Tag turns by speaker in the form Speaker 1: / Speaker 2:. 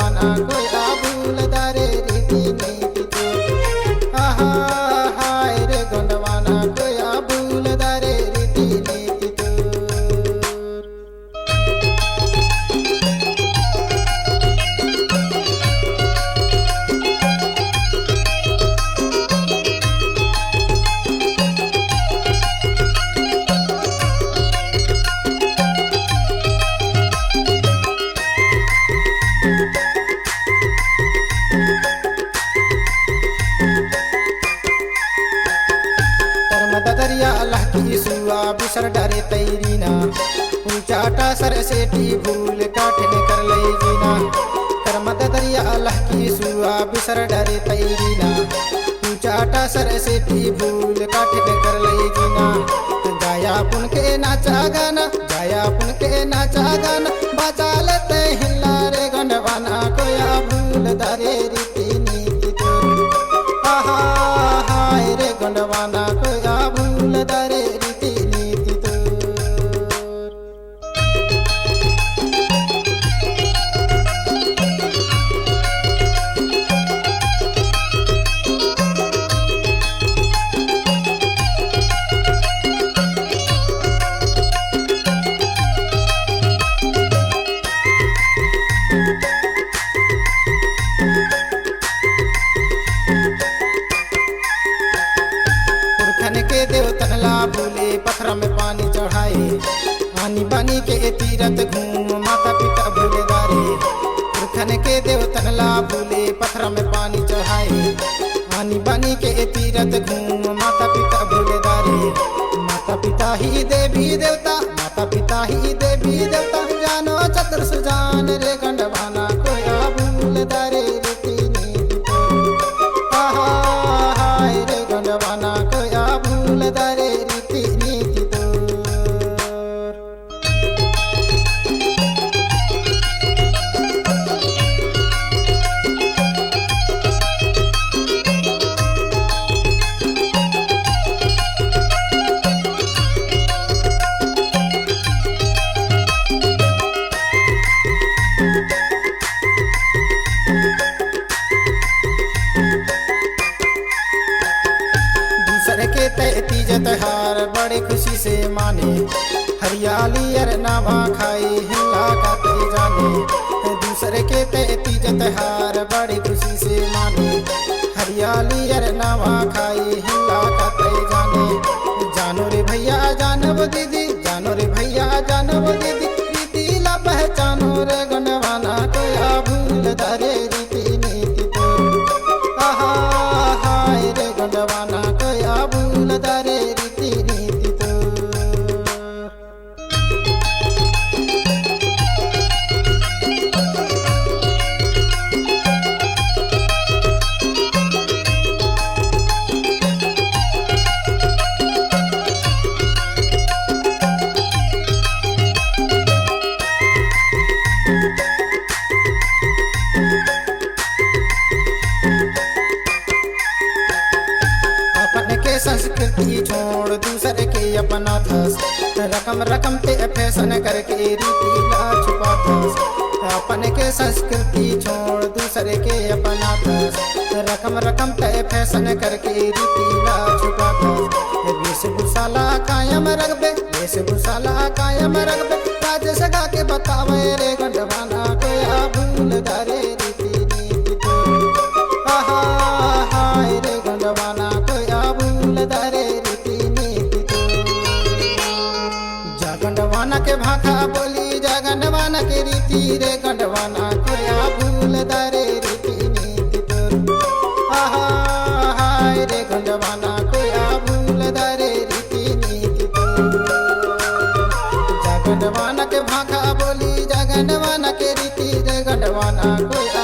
Speaker 1: गंडवाना कोई भूल दारे रीति नीति तो आहा हाय रे गंडवाना कोई भूल दारे रीति नीति तो। दरिया अल्लाह की सुआ बिसर डरे तैरीना ऊंचाटा सर सेठी भूल काठने कर ले जीना करमत दरिया अल्लाह की सुआ बिसर डरे तैरीना ऊंचाटा सर सेठी भूल काठने कर ले जीना गाया पुन के नाचा गाना गाया पुन के नाचा गाना बचा लेते हिला रे गंडवाना कोया भूल दारे रीति नीति तो आहा हाय रे गंडवाना कोया भूल दारे रीति नीति तो। पुरखन के देव तहला भूले पत्थर में पानी चढ़ाए आनी बानी के तीरथ घूम माता पिता भूले दारे पुरखन के देव तहला भूले पत्थर में पानी चढ़ाए आनी बानी के तीरथ घूम माता पिता भूले दारे माता पिता ही देवी देवता माता पिता ही देवी देवता जानो चतुर सुजान रे गंडवाना कोया भूल दारे रीति नीति तो आहा हाय रे गंडवाना कोया भूल दारे रीति नीति तो। दूसरे के तीज त्योहार बड़े खुशी से माने हरियाली अर नावा खाई हिला गाते जाने दूसरे के तीज त्योहार बड़ी खुशी से माने हरियाली अर नावा खाई हिला गाते जाने जानो रे भैया जानव दीदी जानो रे भैया जानव दीदी रीति ला पहचानो रे गंडवाना कोया भूल दारे रीति नीति तो आहा हाय रे गंडवाना कोया भूल दारे रीति नीति तो। अपन के संस्कृति छोड़ दूसरे के अपना थस रकम रकम पे फैशन करके रीति ला छुपा थस अपन के संस्कृति छोड़ दूसरे के अपना थस रकम रकम पे फैशन करके रीति ला छुपा थस वेशभूषाला कायम रखबे वेशभूषाला कायम रखबे राज सगा के बतावे रे गंडवाना कोया भूल दारे रीति नीति तो आहा हाय रे गंडवाना कोया भूल दारे रीति नीति तो। जा गंडवाना के भाखा बोली जा गंडवाना के रीति रे गंडवाना कोया भूल दारे रीति नीति तो आहा हाय रे गंडवाना कोया भूल दारे रीति नीति तो। जा गंडवाना के भाखा बोली जा गंडवाना के रीति रे गंडवाना कोया